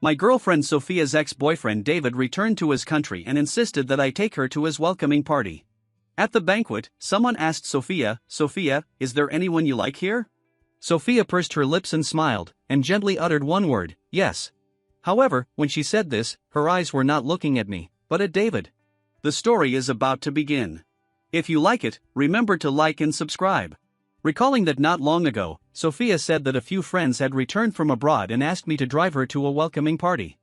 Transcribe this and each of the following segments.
My girlfriend Sophia's ex-boyfriend David returned to his country and insisted that I take her to his welcoming party. At the banquet, someone asked Sophia, "Sophia, is there anyone you like here?" Sophia pursed her lips and smiled, and gently uttered one word, "Yes." However, when she said this, her eyes were not looking at me, but at David. The story is about to begin. If you like it, remember to like and subscribe. Recalling that not long ago, Sophia said that a few friends had returned from abroad and asked me to drive her to a welcoming party.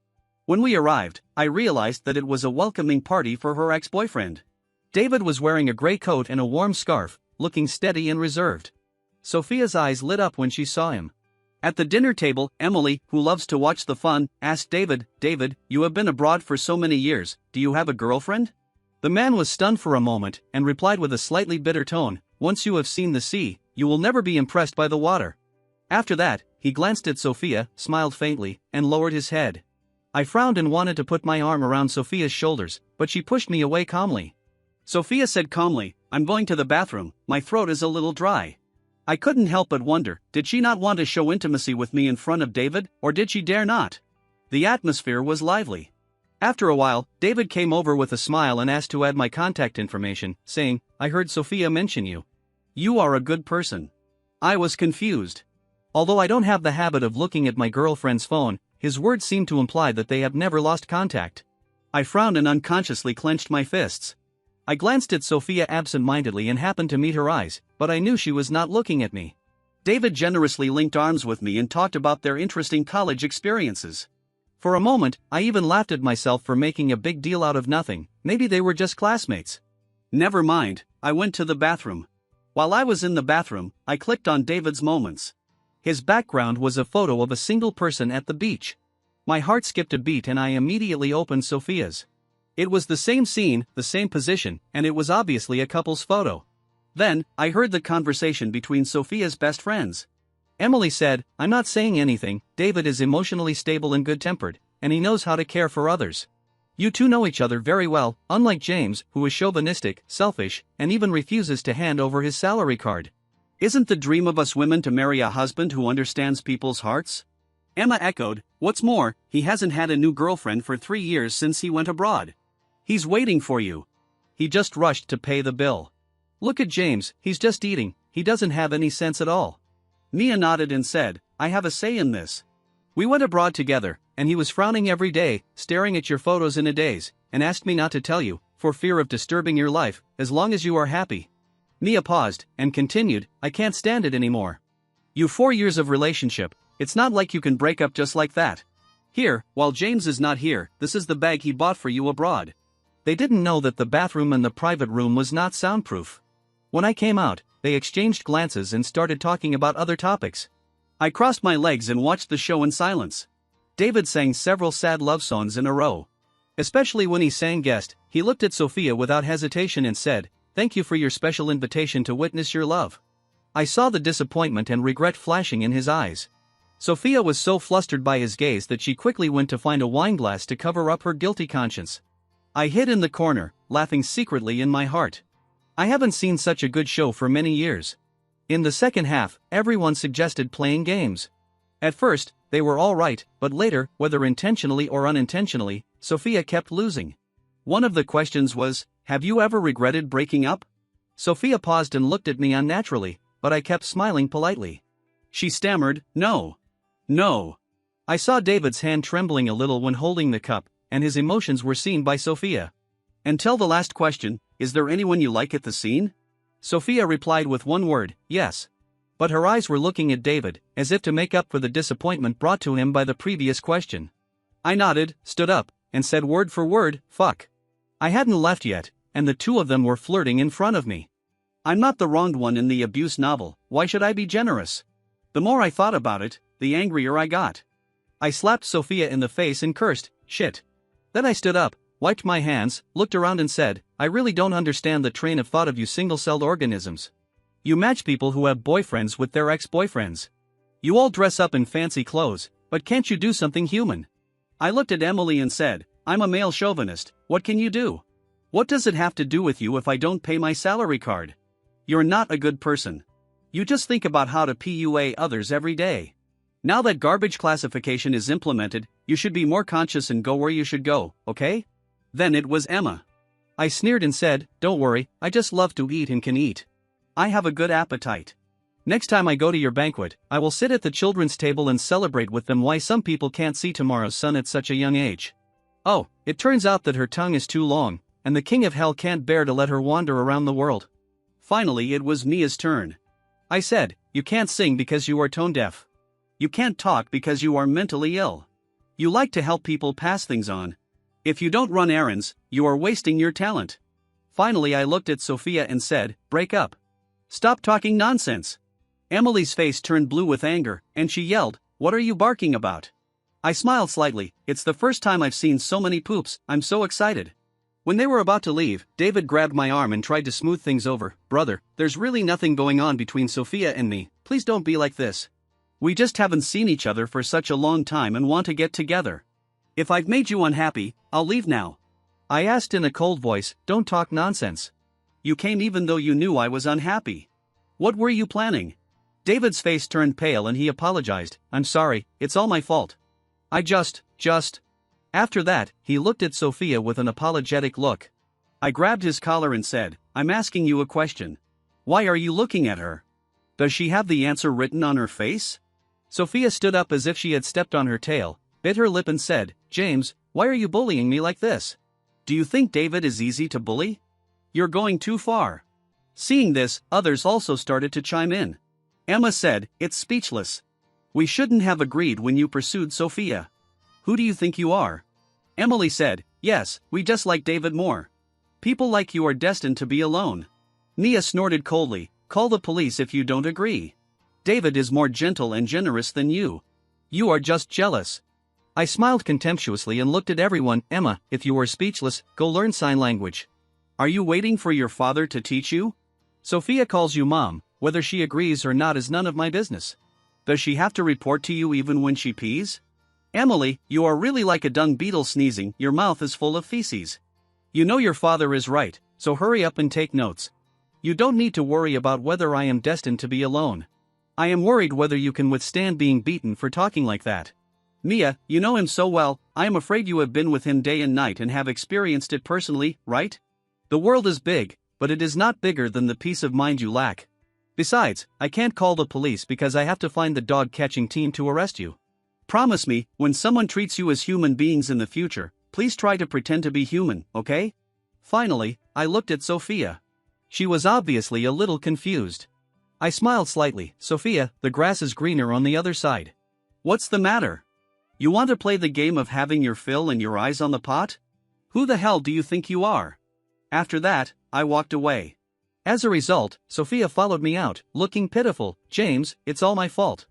When we arrived, I realized that it was a welcoming party for her ex-boyfriend. David was wearing a gray coat and a warm scarf, looking steady and reserved. Sophia's eyes lit up when she saw him. At the dinner table, Emily, who loves to watch the fun, asked David, "David, you have been abroad for so many years, do you have a girlfriend?" The man was stunned for a moment and replied with a slightly bitter tone, "Once you have seen the sea, you will never be impressed by the water." After that, he glanced at Sophia, smiled faintly, and lowered his head. I frowned and wanted to put my arm around Sophia's shoulders, but she pushed me away calmly. Sophia said calmly, "I'm going to the bathroom, my throat is a little dry." I couldn't help but wonder, did she not want to show intimacy with me in front of David, or did she dare not? The atmosphere was lively. After a while, David came over with a smile and asked to add my contact information, saying, "I heard Sophia mention you. You are a good person." I was confused. Although I don't have the habit of looking at my girlfriend's phone, his words seemed to imply that they have never lost contact. I frowned and unconsciously clenched my fists. I glanced at Sophia absent-mindedly and happened to meet her eyes, but I knew she was not looking at me. David generously linked arms with me and talked about their interesting college experiences. For a moment, I even laughed at myself for making a big deal out of nothing. Maybe they were just classmates. Never mind, I went to the bathroom. While I was in the bathroom, I clicked on David's moments. His background was a photo of a single person at the beach. My heart skipped a beat and I immediately opened Sophia's. It was the same scene, the same position, and it was obviously a couple's photo. Then, I heard the conversation between Sophia's best friends. Emily said, "I'm not saying anything, David is emotionally stable and good-tempered, and he knows how to care for others. You two know each other very well, unlike James, who is chauvinistic, selfish, and even refuses to hand over his salary card. Isn't the dream of us women to marry a husband who understands people's hearts?" Emma echoed, "What's more, he hasn't had a new girlfriend for 3 years since he went abroad. He's waiting for you. He just rushed to pay the bill. Look at James, he's just eating, he doesn't have any sense at all." Mia nodded and said, "I have a say in this. We went abroad together, and he was frowning every day, staring at your photos in a daze, and asked me not to tell you, for fear of disturbing your life, as long as you are happy." Mia paused, and continued, "I can't stand it anymore. You 4 years of relationship, it's not like you can break up just like that. Here, while James is not here, this is the bag he bought for you abroad." They didn't know that the bathroom and the private room was not soundproof. When I came out, they exchanged glances and started talking about other topics. I crossed my legs and watched the show in silence. David sang several sad love songs in a row. Especially when he sang Guest, he looked at Sophia without hesitation and said, "Thank you for your special invitation to witness your love." I saw the disappointment and regret flashing in his eyes. Sophia was so flustered by his gaze that she quickly went to find a wineglass to cover up her guilty conscience. I hid in the corner, laughing secretly in my heart. I haven't seen such a good show for many years. In the second half, everyone suggested playing games. At first, they were all right, but later, whether intentionally or unintentionally, Sophia kept losing. One of the questions was, "Have you ever regretted breaking up?" Sophia paused and looked at me unnaturally, but I kept smiling politely. She stammered, "No. No." I saw David's hand trembling a little when holding the cup, and his emotions were seen by Sophia. Until the last question, "Is there anyone you like at the scene?" Sophia replied with one word, "Yes." But her eyes were looking at David, as if to make up for the disappointment brought to him by the previous question. I nodded, stood up, and said word for word, "Fuck." I hadn't left yet, and the two of them were flirting in front of me. I'm not the wronged one in the abuse novel, why should I be generous? The more I thought about it, the angrier I got. I slapped Sophia in the face and cursed, "Shit." Then I stood up, wiped my hands, looked around and said, "I really don't understand the train of thought of you single-celled organisms. You match people who have boyfriends with their ex-boyfriends. You all dress up in fancy clothes, but can't you do something human?" I looked at Emily and said, "I'm a male chauvinist, what can you do? What does it have to do with you if I don't pay my salary card? You're not a good person. You just think about how to PUA others every day. Now that garbage classification is implemented, You should be more conscious and go where you should go, okay? Then it was Emma. I sneered and said, don't worry, I just love to eat and can eat. I have a good appetite. Next time I go to your banquet, I will sit at the children's table and celebrate with them why some people can't see tomorrow's sun at such a young age. Oh, it turns out that her tongue is too long, and the king of hell can't bear to let her wander around the world. Finally it was Mia's turn. I said, you can't sing because you are tone deaf. You can't talk because you are mentally ill. You like to help people pass things on. If you don't run errands, you are wasting your talent. Finally I looked at Sophia and said, break up. Stop talking nonsense. Emily's face turned blue with anger, and she yelled, what are you barking about? I smiled slightly, it's the first time I've seen so many poops, I'm so excited. When they were about to leave, David grabbed my arm and tried to smooth things over. Brother, there's really nothing going on between Sophia and me, please don't be like this. We just haven't seen each other for such a long time and want to get together. If I've made you unhappy, I'll leave now. I asked in a cold voice, don't talk nonsense. You came even though you knew I was unhappy. What were you planning? David's face turned pale and he apologized, I'm sorry, it's all my fault. I just. After that, he looked at Sophia with an apologetic look. I grabbed his collar and said, I'm asking you a question. Why are you looking at her? Does she have the answer written on her face? Sophia stood up as if she had stepped on her tail, bit her lip and said, James, why are you bullying me like this? Do you think David is easy to bully? You're going too far. Seeing this, others also started to chime in. Emma said, it's speechless. We shouldn't have agreed when you pursued Sophia. Who do you think you are? Emily said, yes, we just like David more. People like you are destined to be alone. Mia snorted coldly, call the police if you don't agree. David is more gentle and generous than you. You are just jealous. I smiled contemptuously and looked at everyone. Emma, if you are speechless, go learn sign language. Are you waiting for your father to teach you? Sophia calls you mom, whether she agrees or not is none of my business. Does she have to report to you even when she pees? Emily, you are really like a dung beetle sneezing, your mouth is full of feces. You know your father is right, so hurry up and take notes. You don't need to worry about whether I am destined to be alone. I am worried whether you can withstand being beaten for talking like that. Mia, you know him so well, I am afraid you have been with him day and night and have experienced it personally, right? The world is big, but it is not bigger than the peace of mind you lack. Besides, I can't call the police because I have to find the dog-catching team to arrest you. Promise me, when someone treats you as human beings in the future, please try to pretend to be human, okay? Finally, I looked at Sophia. She was obviously a little confused. I smiled slightly. Sophia, the grass is greener on the other side. What's the matter? You want to play the game of having your fill and your eyes on the pot? Who the hell do you think you are? After that, I walked away. As a result, Sophia followed me out, looking pitiful. James, it's all my fault.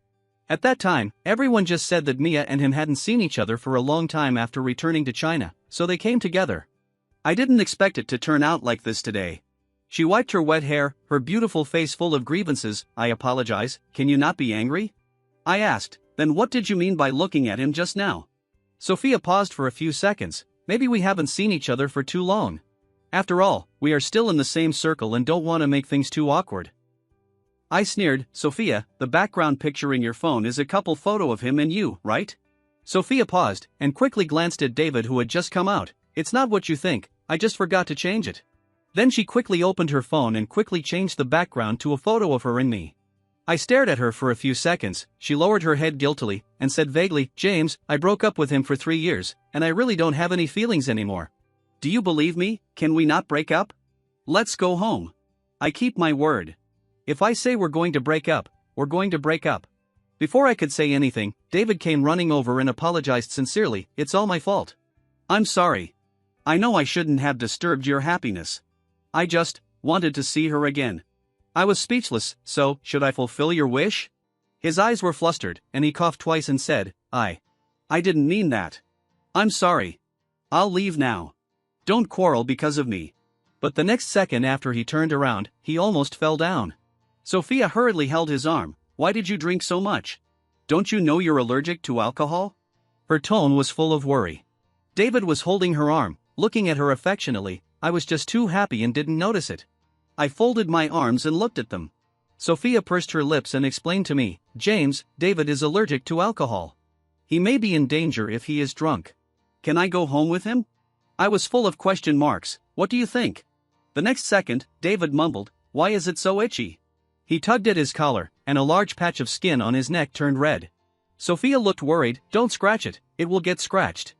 At that time, everyone just said that Mia and him hadn't seen each other for a long time after returning to China, so they came together. I didn't expect it to turn out like this today. She wiped her wet hair, her beautiful face full of grievances. I apologize, can you not be angry? I asked, then what did you mean by looking at him just now? Sophia paused for a few seconds. Maybe we haven't seen each other for too long. After all, we are still in the same circle and don't want to make things too awkward. I sneered, Sophia, the background picture in your phone is a couple photo of him and you, right? Sophia paused, and quickly glanced at David who had just come out. It's not what you think, I just forgot to change it. Then she quickly opened her phone and quickly changed the background to a photo of her and me. I stared at her for a few seconds. She lowered her head guiltily, and said vaguely, James, I broke up with him for 3 years, and I really don't have any feelings anymore. Do you believe me? Can we not break up? Let's go home. I keep my word. If I say we're going to break up, we're going to break up. Before I could say anything, David came running over and apologized sincerely. It's all my fault. I'm sorry. I know I shouldn't have disturbed your happiness. I just wanted to see her again. I was speechless, so, should I fulfill your wish? His eyes were flustered, and he coughed twice and said, I didn't mean that. I'm sorry. I'll leave now. Don't quarrel because of me. But the next second after he turned around, he almost fell down. Sophia hurriedly held his arm. Why did you drink so much? Don't you know you're allergic to alcohol? Her tone was full of worry. David was holding her arm, looking at her affectionately. I was just too happy and didn't notice it. I folded my arms and looked at them. Sophia pursed her lips and explained to me, James, David is allergic to alcohol. He may be in danger if he is drunk. Can I go home with him? I was full of question marks. What do you think? The next second, David mumbled, why is it so itchy? He tugged at his collar, and a large patch of skin on his neck turned red. Sophia looked worried. Don't scratch it, it will get scratched.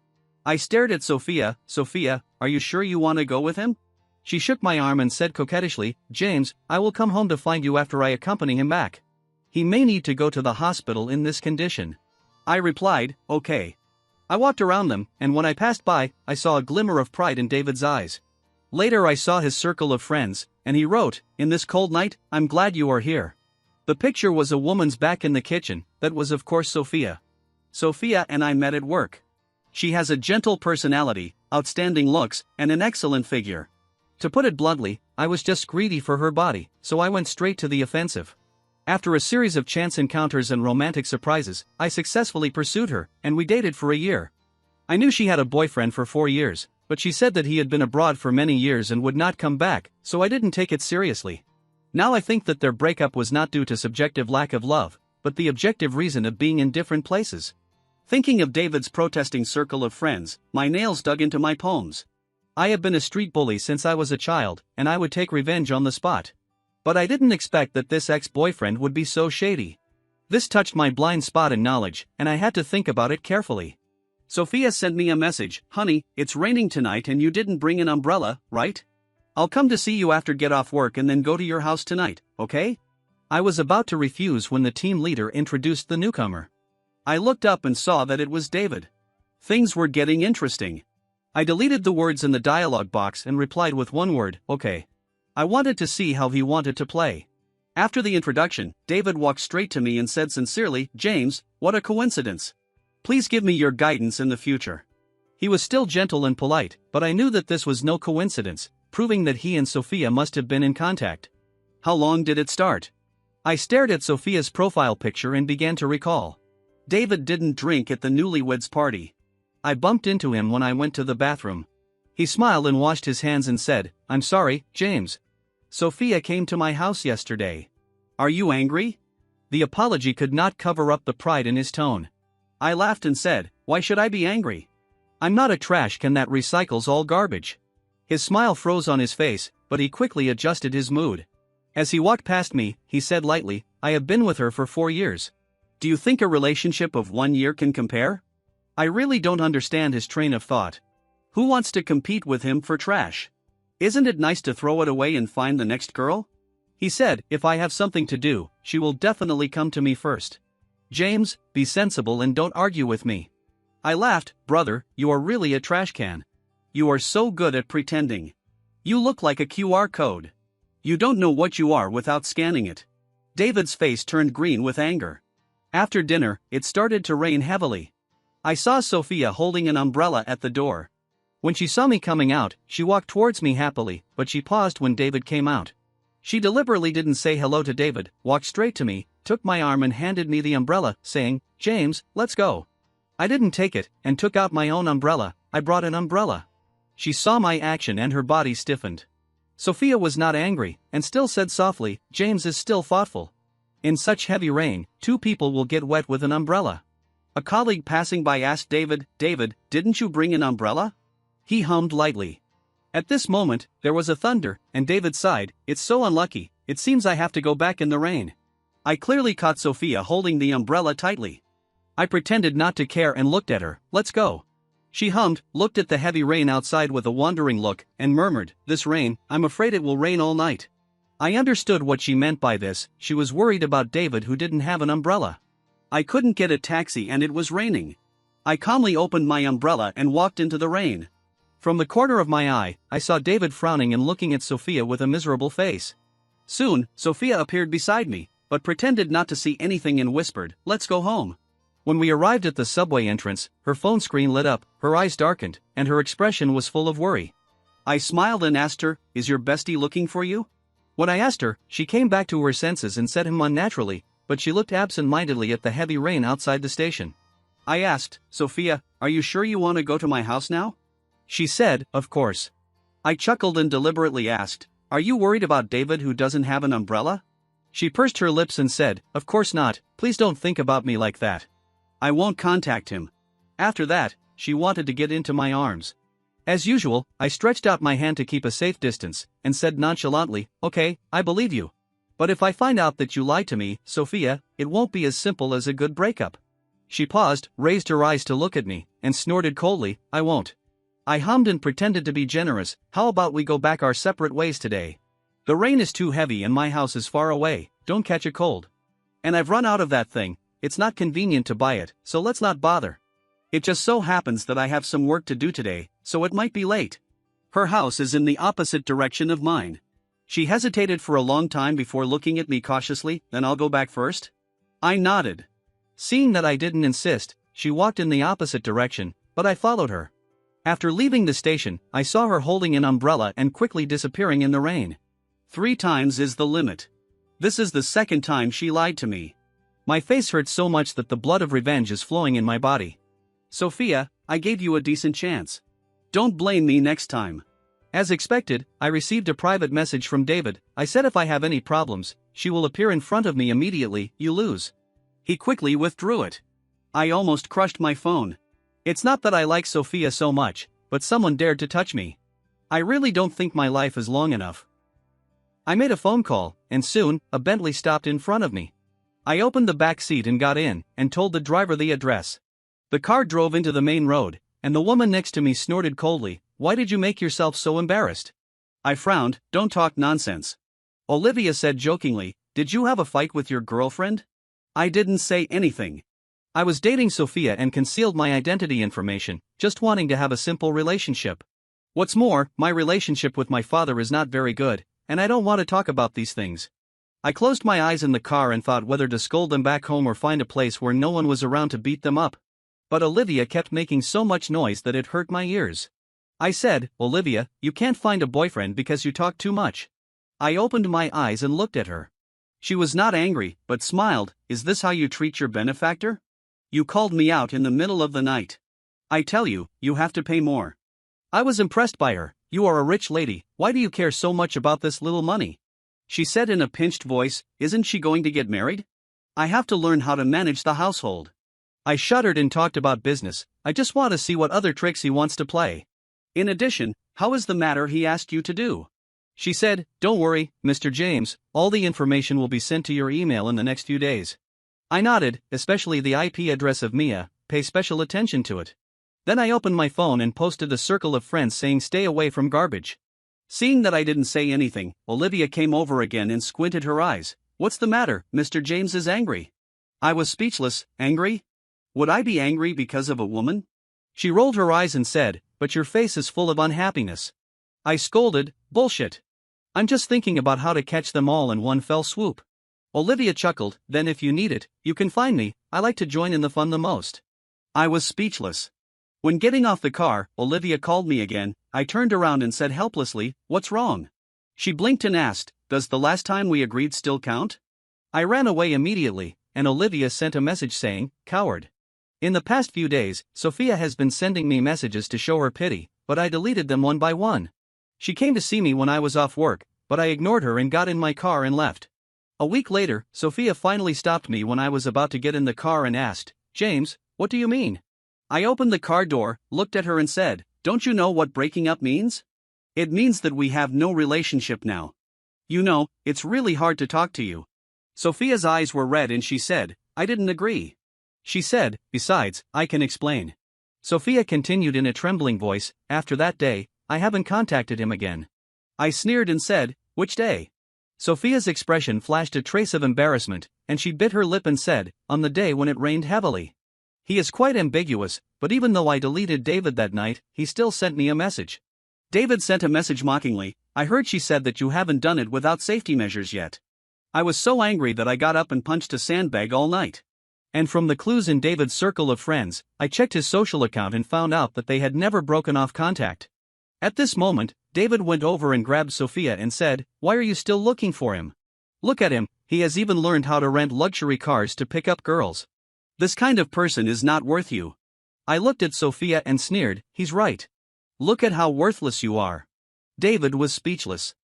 I stared at Sophia. Sophia, are you sure you want to go with him? She shook my arm and said coquettishly, James, I will come home to find you after I accompany him back. He may need to go to the hospital in this condition. I replied, okay. I walked around them, and when I passed by, I saw a glimmer of pride in David's eyes. Later I saw his circle of friends, and he wrote, in this cold night, I'm glad you are here. The picture was a woman's back in the kitchen. That was of course Sophia. Sophia and I met at work. She has a gentle personality, outstanding looks, and an excellent figure. To put it bluntly, I was just greedy for her body, so I went straight to the offensive. After a series of chance encounters and romantic surprises, I successfully pursued her, and we dated for a year. I knew she had a boyfriend for 4 years, but she said that he had been abroad for many years and would not come back, so I didn't take it seriously. Now I think that their breakup was not due to subjective lack of love, but the objective reason of being in different places. Thinking of David's protesting circle of friends, my nails dug into my palms. I have been a street bully since I was a child, and I would take revenge on the spot. But I didn't expect that this ex-boyfriend would be so shady. This touched my blind spot in knowledge, and I had to think about it carefully. Sophia sent me a message, honey, it's raining tonight and you didn't bring an umbrella, right? I'll come to see you after get off work and then go to your house tonight, okay? I was about to refuse when the team leader introduced the newcomer. I looked up and saw that it was David. Things were getting interesting. I deleted the words in the dialogue box and replied with one word, okay. I wanted to see how he wanted to play. After the introduction, David walked straight to me and said sincerely, James, what a coincidence. Please give me your guidance in the future. He was still gentle and polite, but I knew that this was no coincidence, proving that he and Sophia must have been in contact. How long did it start? I stared at Sophia's profile picture and began to recall. David didn't drink at the newlyweds party. I bumped into him when I went to the bathroom. He smiled and washed his hands and said, I'm sorry, James. Sophia came to my house yesterday. Are you angry? The apology could not cover up the pride in his tone. I laughed and said, why should I be angry? I'm not a trash can that recycles all garbage. His smile froze on his face, but he quickly adjusted his mood. As he walked past me, he said lightly, I have been with her for 4 years. Do you think a relationship of 1 year can compare? I really don't understand his train of thought. Who wants to compete with him for trash? Isn't it nice to throw it away and find the next girl? He said, if I have something to do, she will definitely come to me first. James, be sensible and don't argue with me. I laughed, brother, you are really a trash can. You are so good at pretending. You look like a QR code. You don't know what you are without scanning it. David's face turned green with anger. After dinner, it started to rain heavily. I saw Sophia holding an umbrella at the door. When she saw me coming out, she walked towards me happily, but she paused when David came out. She deliberately didn't say hello to David, walked straight to me, took my arm and handed me the umbrella, saying, James, let's go. I didn't take it, and took out my own umbrella. I brought an umbrella. She saw my action and her body stiffened. Sophia was not angry, and still said softly, James is still thoughtful. In such heavy rain, 2 people will get wet with an umbrella. A colleague passing by asked David, didn't you bring an umbrella? He hummed lightly. At this moment, there was a thunder, and David sighed, it's so unlucky, it seems I have to go back in the rain. I clearly caught Sophia holding the umbrella tightly. I pretended not to care and looked at her, let's go. She hummed, looked at the heavy rain outside with a wandering look, and murmured, this rain, I'm afraid it will rain all night. I understood what she meant by this, she was worried about David who didn't have an umbrella. I couldn't get a taxi and it was raining. I calmly opened my umbrella and walked into the rain. From the corner of my eye, I saw David frowning and looking at Sophia with a miserable face. Soon, Sophia appeared beside me, but pretended not to see anything and whispered, let's go home. When we arrived at the subway entrance, her phone screen lit up, her eyes darkened, and her expression was full of worry. I smiled and asked her, is your bestie looking for you? When I asked her, she came back to her senses and said unnaturally, but she looked absent-mindedly at the heavy rain outside the station. I asked, Sophia, are you sure you want to go to my house now? She said, of course. I chuckled and deliberately asked, are you worried about David who doesn't have an umbrella? She pursed her lips and said, of course not, please don't think about me like that. I won't contact him. After that, she wanted to get into my arms. As usual, I stretched out my hand to keep a safe distance, and said nonchalantly, okay, I believe you. But if I find out that you lied to me, Sophia, it won't be as simple as a good breakup. She paused, raised her eyes to look at me, and snorted coldly, I won't. I hummed and pretended to be generous, how about we go back our separate ways today? The rain is too heavy and my house is far away, don't catch a cold. And I've run out of that thing, it's not convenient to buy it, so let's not bother. It just so happens that I have some work to do today, so it might be late. Her house is in the opposite direction of mine. She hesitated for a long time before looking at me cautiously, then I'll go back first? I nodded. Seeing that I didn't insist, she walked in the opposite direction, but I followed her. After leaving the station, I saw her holding an umbrella and quickly disappearing in the rain. 3 times is the limit. This is the second time she lied to me. My face hurts so much that the blood of revenge is flowing in my body. Sophia, I gave you a decent chance. Don't blame me next time. As expected, I received a private message from David. I said if I have any problems, she will appear in front of me immediately, you lose. He quickly withdrew it. I almost crushed my phone. It's not that I like Sophia so much, but someone dared to touch me. I really don't think my life is long enough. I made a phone call, and soon, a Bentley stopped in front of me. I opened the back seat and got in, and told the driver the address. The car drove into the main road, and the woman next to me snorted coldly, why did you make yourself so embarrassed? I frowned, don't talk nonsense. Olivia said jokingly, did you have a fight with your girlfriend? I didn't say anything. I was dating Sophia and concealed my identity information, just wanting to have a simple relationship. What's more, my relationship with my father is not very good, and I don't want to talk about these things. I closed my eyes in the car and thought whether to scold them back home or find a place where no one was around to beat them up. But Olivia kept making so much noise that it hurt my ears. I said, Olivia, you can't find a boyfriend because you talk too much. I opened my eyes and looked at her. She was not angry, but smiled, is this how you treat your benefactor? You called me out in the middle of the night. I tell you, you have to pay more. I was impressed by her, you are a rich lady, why do you care so much about this little money? She said in a pinched voice, isn't she going to get married? I have to learn how to manage the household. I shuddered and talked about business, I just want to see what other tricks he wants to play. In addition, how is the matter he asked you to do? She said, don't worry, Mr. James, all the information will be sent to your email in the next few days. I nodded, especially the IP address of Mia, pay special attention to it. Then I opened my phone and posted a circle of friends saying stay away from garbage. Seeing that I didn't say anything, Olivia came over again and squinted her eyes. What's the matter, Mr. James is angry. I was speechless, angry? Would I be angry because of a woman? She rolled her eyes and said, but your face is full of unhappiness. I scolded, bullshit. I'm just thinking about how to catch them all in one fell swoop. Olivia chuckled, then if you need it, you can find me, I like to join in the fun the most. I was speechless. When getting off the car, Olivia called me again. I turned around and said helplessly, what's wrong? She blinked and asked, does the last time we agreed still count? I ran away immediately, and Olivia sent a message saying, coward. In the past few days, Sophia has been sending me messages to show her pity, but I deleted them one by one. She came to see me when I was off work, but I ignored her and got in my car and left. A week later, Sophia finally stopped me when I was about to get in the car and asked, James, what do you mean? I opened the car door, looked at her and said, don't you know what breaking up means? It means that we have no relationship now. You know, it's really hard to talk to you. Sophia's eyes were red and she said, I didn't agree. She said, besides, I can explain. Sophia continued in a trembling voice, after that day, I haven't contacted him again. I sneered and said, which day? Sophia's expression flashed a trace of embarrassment, and she bit her lip and said, on the day when it rained heavily. He is quite ambiguous, but even though I deleted David that night, he still sent me a message. David sent a message mockingly, I heard she said that you haven't done it without safety measures yet. I was so angry that I got up and punched a sandbag all night. And from the clues in David's circle of friends, I checked his social account and found out that they had never broken off contact. At this moment, David went over and grabbed Sophia and said, why are you still looking for him? Look at him, he has even learned how to rent luxury cars to pick up girls. This kind of person is not worth you. I looked at Sophia and sneered, he's right. Look at how worthless you are. David was speechless.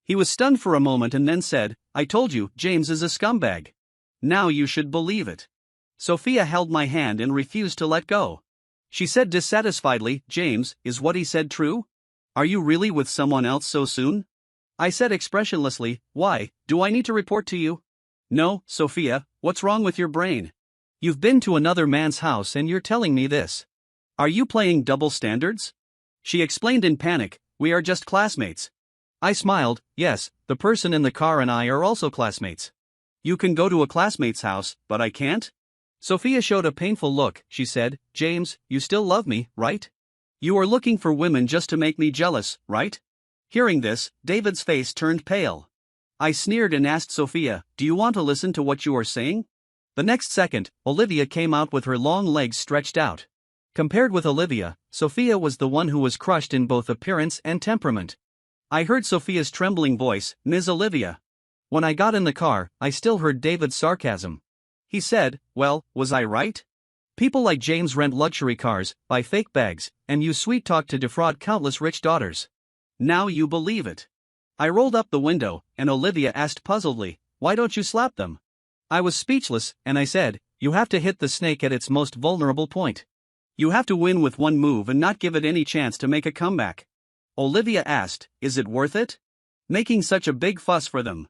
He was stunned for a moment and then said, I told you, James is a scumbag. Now you should believe it. Sophia held my hand and refused to let go. She said dissatisfiedly, James, is what he said true? Are you really with someone else so soon? I said expressionlessly, why, do I need to report to you? No, Sophia, what's wrong with your brain? You've been to another man's house and you're telling me this. Are you playing double standards? She explained in panic, we are just classmates. I smiled, yes, the person in the car and I are also classmates. You can go to a classmate's house, but I can't? Sophia showed a painful look. She said, James, you still love me, right? You are looking for women just to make me jealous, right? Hearing this, David's face turned pale. I sneered and asked Sophia, do you want to listen to what you are saying? The next second, Olivia came out with her long legs stretched out. Compared with Olivia, Sophia was the one who was crushed in both appearance and temperament. I heard Sophia's trembling voice, Ms. Olivia. When I got in the car, I still heard David's sarcasm. He said, well, was I right? People like James rent luxury cars, buy fake bags, and use sweet talk to defraud countless rich daughters. Now you believe it. I rolled up the window, and Olivia asked puzzledly, why don't you slap them? I was speechless, and I said, you have to hit the snake at its most vulnerable point. You have to win with one move and not give it any chance to make a comeback. Olivia asked, is it worth it? Making such a big fuss for them.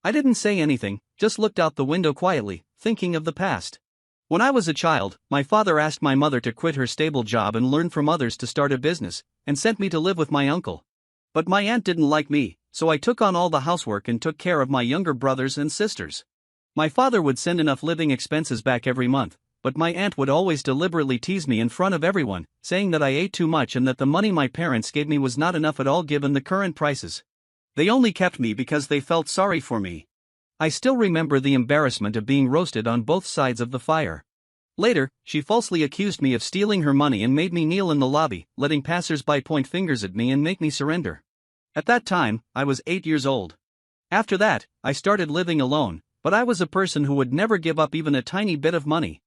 I didn't say anything, just looked out the window quietly, thinking of the past. When I was a child, my father asked my mother to quit her stable job and learn from others to start a business, and sent me to live with my uncle. But my aunt didn't like me, so I took on all the housework and took care of my younger brothers and sisters. My father would send enough living expenses back every month, but my aunt would always deliberately tease me in front of everyone, saying that I ate too much and that the money my parents gave me was not enough at all given the current prices. They only kept me because they felt sorry for me. I still remember the embarrassment of being roasted on both sides of the fire. Later, she falsely accused me of stealing her money and made me kneel in the lobby, letting passers-by point fingers at me and make me surrender. At that time, I was 8 years old. After that, I started living alone, but I was a person who would never give up even a tiny bit of money.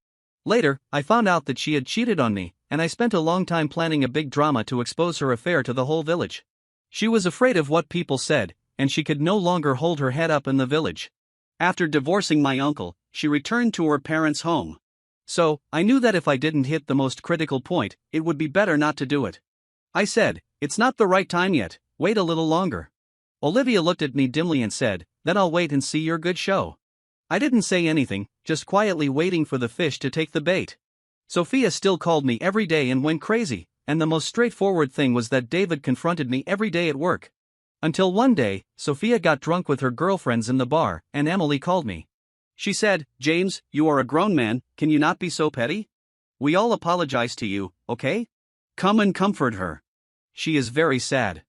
Later, I found out that she had cheated on me, and I spent a long time planning a big drama to expose her affair to the whole village. She was afraid of what people said, and she could no longer hold her head up in the village. After divorcing my uncle, she returned to her parents' home. So, I knew that if I didn't hit the most critical point, it would be better not to do it. I said, it's not the right time yet, wait a little longer. Olivia looked at me dimly and said, then I'll wait and see your good show. I didn't say anything, just quietly waiting for the fish to take the bait. Sophia still called me every day and went crazy, and the most straightforward thing was that David confronted me every day at work. Until one day, Sophia got drunk with her girlfriends in the bar, and Emily called me. She said, James, you are a grown man, can you not be so petty? We all apologize to you, okay? Come and comfort her. She is very sad.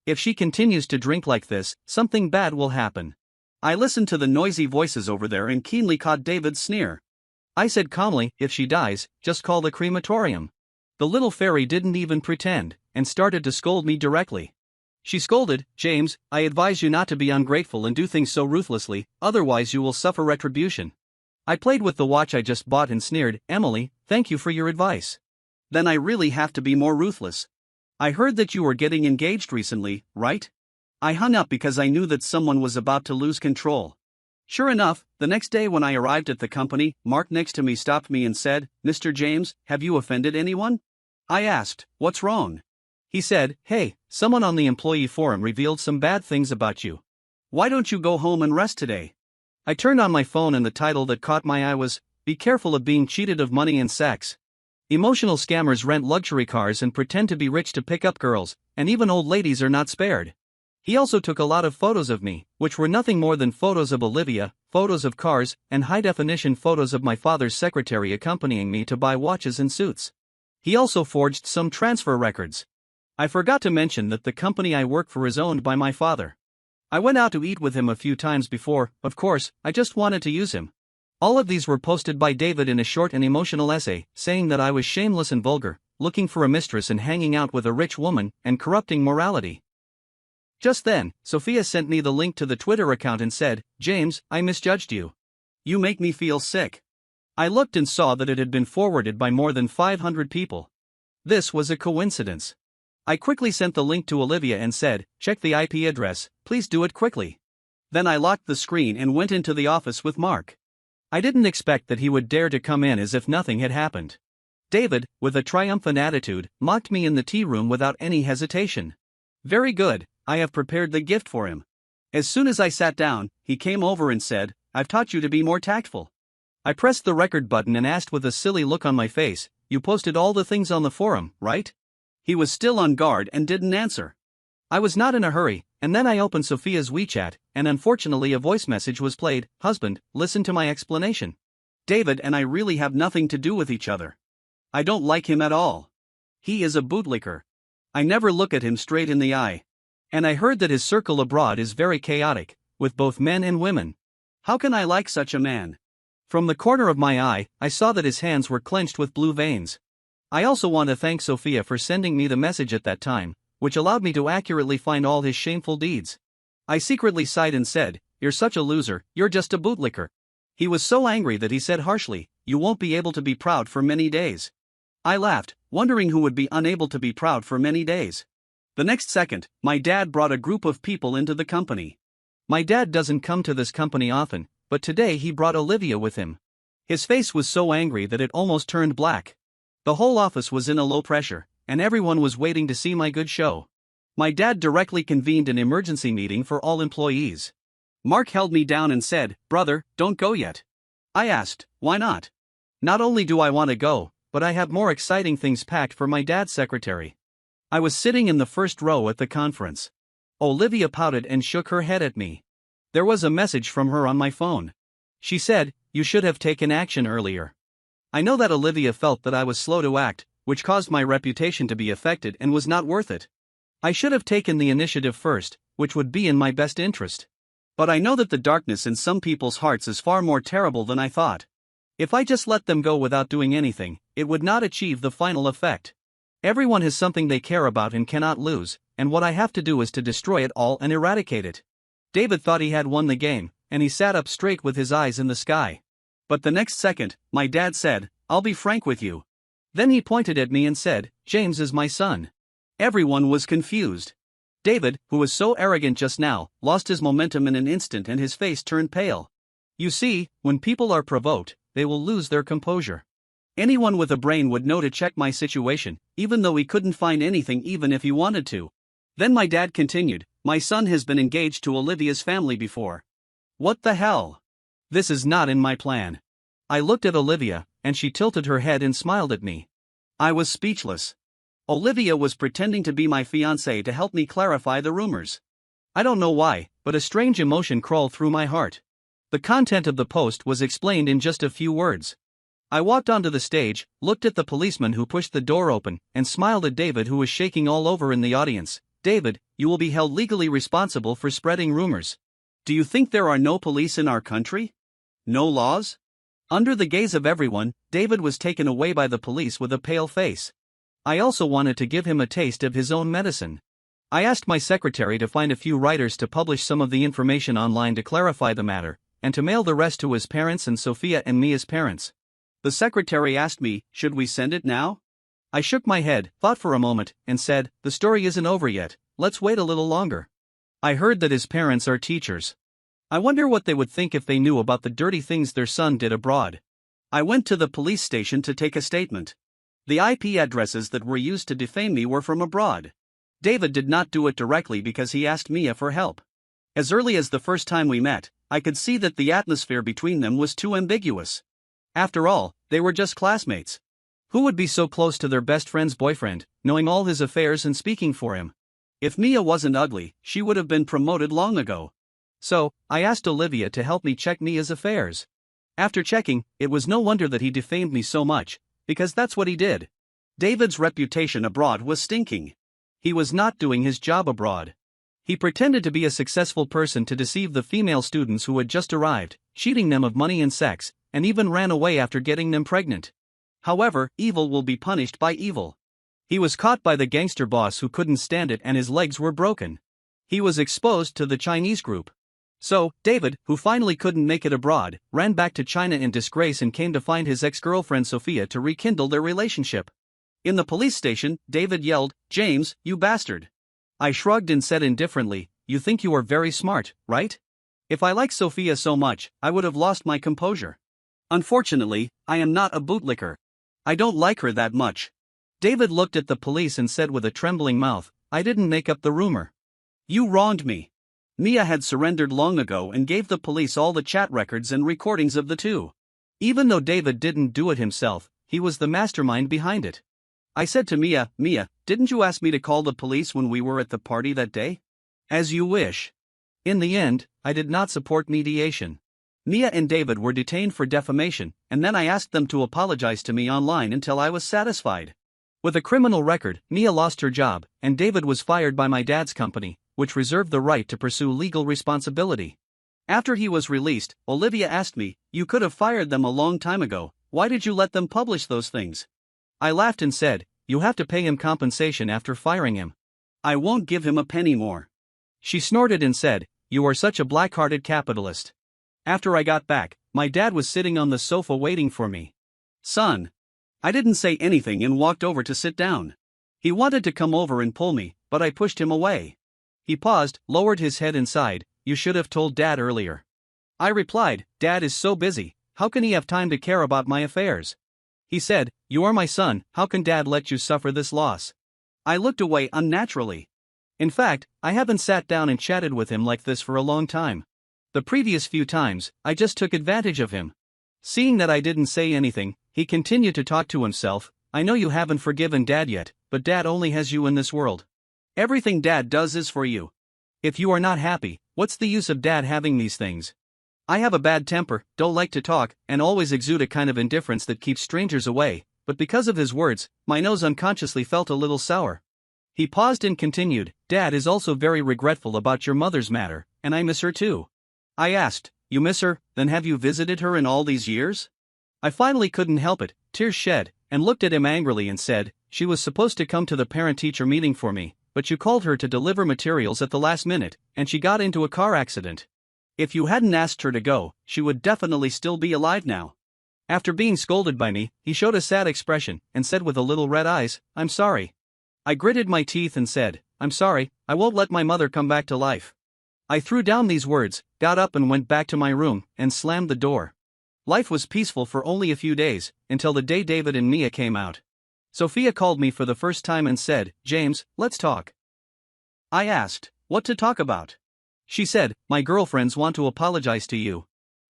If she continues to drink like this, something bad will happen. I listened to the noisy voices over there and keenly caught David's sneer. I said calmly, if she dies, just call the crematorium. The little fairy didn't even pretend, and started to scold me directly. She scolded, James, I advise you not to be ungrateful and do things so ruthlessly, otherwise you will suffer retribution. I played with the watch I just bought and sneered, Emily, thank you for your advice. Then I really have to be more ruthless. I heard that you were getting engaged recently, right? I hung up because I knew that someone was about to lose control. Sure enough, the next day when I arrived at the company, Mark next to me stopped me and said, Mr. James, have you offended anyone? I asked, what's wrong? He said, hey, someone on the employee forum revealed some bad things about you. Why don't you go home and rest today? I turned on my phone and the title that caught my eye was, Be careful of being cheated of money and sex. Emotional scammers rent luxury cars and pretend to be rich to pick up girls, and even old ladies are not spared. He also took a lot of photos of me, which were nothing more than photos of Olivia, photos of cars, and high-definition photos of my father's secretary accompanying me to buy watches and suits. He also forged some transfer records. I forgot to mention that the company I work for is owned by my father. I went out to eat with him a few times before, of course, I just wanted to use him. All of these were posted by David in a short and emotional essay, saying that I was shameless and vulgar, looking for a mistress and hanging out with a rich woman, and corrupting morality. Just then, Sophia sent me the link to the Twitter account and said, James, I misjudged you. You make me feel sick. I looked and saw that it had been forwarded by more than 500 people. This was a coincidence. I quickly sent the link to Olivia and said, check the IP address, please do it quickly. Then I locked the screen and went into the office with Mark. I didn't expect that he would dare to come in as if nothing had happened. David, with a triumphant attitude, mocked me in the tea room without any hesitation. Very good, I have prepared the gift for him. As soon as I sat down, he came over and said, I've taught you to be more tactful. I pressed the record button and asked with a silly look on my face, you posted all the things on the forum, right? He was still on guard and didn't answer. I was not in a hurry, and then I opened Sophia's WeChat, and unfortunately a voice message was played, husband, listen to my explanation. David and I really have nothing to do with each other. I don't like him at all. He is a bootlicker. I never look at him straight in the eye. And I heard that his circle abroad is very chaotic, with both men and women. How can I like such a man? From the corner of my eye, I saw that his hands were clenched with blue veins. I also want to thank Sophia for sending me the message at that time, which allowed me to accurately find all his shameful deeds. I secretly sighed and said, you're such a loser, you're just a bootlicker. He was so angry that he said harshly, you won't be able to be proud for many days. I laughed, wondering who would be unable to be proud for many days. The next second, my dad brought a group of people into the company. My dad doesn't come to this company often, but today he brought Olivia with him. His face was so angry that it almost turned black. The whole office was in a low pressure, and everyone was waiting to see my good show. My dad directly convened an emergency meeting for all employees. Mark held me down and said, brother, don't go yet. I asked, why not? Not only do I want to go, but I have more exciting things packed for my dad's secretary. I was sitting in the first row at the conference. Olivia pouted and shook her head at me. There was a message from her on my phone. She said, you should have taken action earlier. I know that Olivia felt that I was slow to act, which caused my reputation to be affected and was not worth it. I should have taken the initiative first, which would be in my best interest. But I know that the darkness in some people's hearts is far more terrible than I thought. If I just let them go without doing anything, it would not achieve the final effect. Everyone has something they care about and cannot lose, and what I have to do is to destroy it all and eradicate it. David thought he had won the game, and he sat up straight with his eyes in the sky. But the next second, my dad said, I'll be frank with you. Then he pointed at me and said, James is my son. Everyone was confused. David, who was so arrogant just now, lost his momentum in an instant and his face turned pale. You see, when people are provoked, they will lose their composure. Anyone with a brain would know to check my situation, even though he couldn't find anything even if he wanted to. Then my dad continued, my son has been engaged to Olivia's family before. What the hell? This is not in my plan. I looked at Olivia, and she tilted her head and smiled at me. I was speechless. Olivia was pretending to be my fiancée to help me clarify the rumors. I don't know why, but a strange emotion crawled through my heart. The content of the post was explained in just a few words. I walked onto the stage, looked at the policeman who pushed the door open, and smiled at David who was shaking all over in the audience. David, you will be held legally responsible for spreading rumors. Do you think there are no police in our country? No laws? Under the gaze of everyone, David was taken away by the police with a pale face. I also wanted to give him a taste of his own medicine. I asked my secretary to find a few writers to publish some of the information online to clarify the matter, and to mail the rest to his parents and Sophia and me as parents. The secretary asked me, should we send it now? I shook my head, thought for a moment, and said, the story isn't over yet, let's wait a little longer. I heard that his parents are teachers. I wonder what they would think if they knew about the dirty things their son did abroad. I went to the police station to take a statement. The IP addresses that were used to defame me were from abroad. David did not do it directly because he asked Mia for help. As early as the first time we met, I could see that the atmosphere between them was too ambiguous. After all, they were just classmates. Who would be so close to their best friend's boyfriend, knowing all his affairs and speaking for him? If Mia wasn't ugly, she would have been promoted long ago. So, I asked Olivia to help me check Mia's affairs. After checking, it was no wonder that he defamed me so much, because that's what he did. David's reputation abroad was stinking. He was not doing his job abroad. He pretended to be a successful person to deceive the female students who had just arrived, cheating them of money and sex, and even ran away after getting them pregnant. However, evil will be punished by evil. He was caught by the gangster boss who couldn't stand it and his legs were broken. He was exposed to the Chinese group. So, David, who finally couldn't make it abroad, ran back to China in disgrace and came to find his ex-girlfriend Sophia to rekindle their relationship. In the police station, David yelled, James, you bastard. I shrugged and said indifferently, you think you are very smart, right? If I like Sophia so much, I would have lost my composure. Unfortunately, I am not a bootlicker. I don't like her that much. David looked at the police and said with a trembling mouth, I didn't make up the rumor. You wronged me. Mia had surrendered long ago and gave the police all the chat records and recordings of the two. Even though David didn't do it himself, he was the mastermind behind it. I said to Mia, Mia, didn't you ask me to call the police when we were at the party that day? As you wish. In the end, I did not support mediation. Mia and David were detained for defamation, and then I asked them to apologize to me online until I was satisfied. With a criminal record, Mia lost her job, and David was fired by my dad's company, which reserved the right to pursue legal responsibility. After he was released, Olivia asked me, you could have fired them a long time ago, why did you let them publish those things? I laughed and said, you have to pay him compensation after firing him. I won't give him a penny more. She snorted and said, you are such a black-hearted capitalist. After I got back, my dad was sitting on the sofa waiting for me. Son. I didn't say anything and walked over to sit down. He wanted to come over and pull me, but I pushed him away. He paused, lowered his head and sighed, you should have told Dad earlier. I replied, Dad is so busy, how can he have time to care about my affairs? He said, you are my son, how can Dad let you suffer this loss? I looked away unnaturally. In fact, I haven't sat down and chatted with him like this for a long time. The previous few times, I just took advantage of him. Seeing that I didn't say anything, he continued to talk to himself, I know you haven't forgiven Dad yet, but Dad only has you in this world. Everything Dad does is for you. If you are not happy, what's the use of Dad having these things? I have a bad temper, don't like to talk, and always exude a kind of indifference that keeps strangers away, but because of his words, my nose unconsciously felt a little sour. He paused and continued, Dad is also very regretful about your mother's matter, and I miss her too. I asked, you miss her, then have you visited her in all these years? I finally couldn't help it, tears shed, and looked at him angrily and said, she was supposed to come to the parent-teacher meeting for me, but you called her to deliver materials at the last minute, and she got into a car accident. If you hadn't asked her to go, she would definitely still be alive now. After being scolded by me, he showed a sad expression, and said with a little red eyes, I'm sorry. I gritted my teeth and said, I'm sorry, I won't let my mother come back to life. I threw down these words, got up and went back to my room, and slammed the door. Life was peaceful for only a few days, until the day David and Mia came out. Sophia called me for the first time and said, James, let's talk. I asked, what to talk about? She said, my girlfriends want to apologize to you.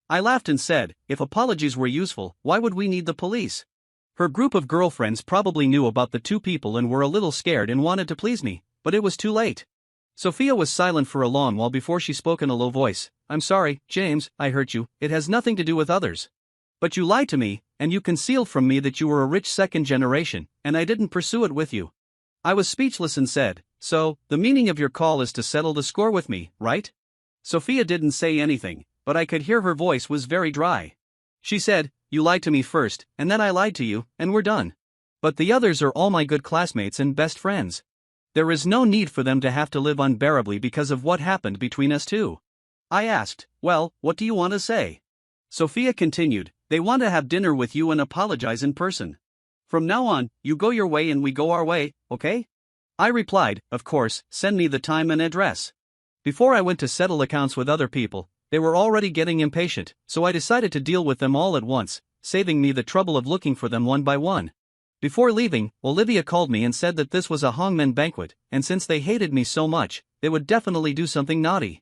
I laughed and said, if apologies were useful, why would we need the police? Her group of girlfriends probably knew about the two people and were a little scared and wanted to please me, but it was too late. Sophia was silent for a long while before she spoke in a low voice, I'm sorry, James, I hurt you, it has nothing to do with others. But you lied to me, and you concealed from me that you were a rich second generation, and I didn't pursue it with you. I was speechless and said, so, the meaning of your call is to settle the score with me, right? Sophia didn't say anything, but I could hear her voice was very dry. She said, you lied to me first, and then I lied to you, and we're done. But the others are all my good classmates and best friends. There is no need for them to have to live unbearably because of what happened between us two. I asked, well, what do you want to say? Sophia continued, they want to have dinner with you and apologize in person. From now on, you go your way and we go our way, okay? I replied, of course, send me the time and address. Before I went to settle accounts with other people, they were already getting impatient, so I decided to deal with them all at once, saving me the trouble of looking for them one by one. Before leaving, Olivia called me and said that this was a hangman banquet, and since they hated me so much, they would definitely do something naughty.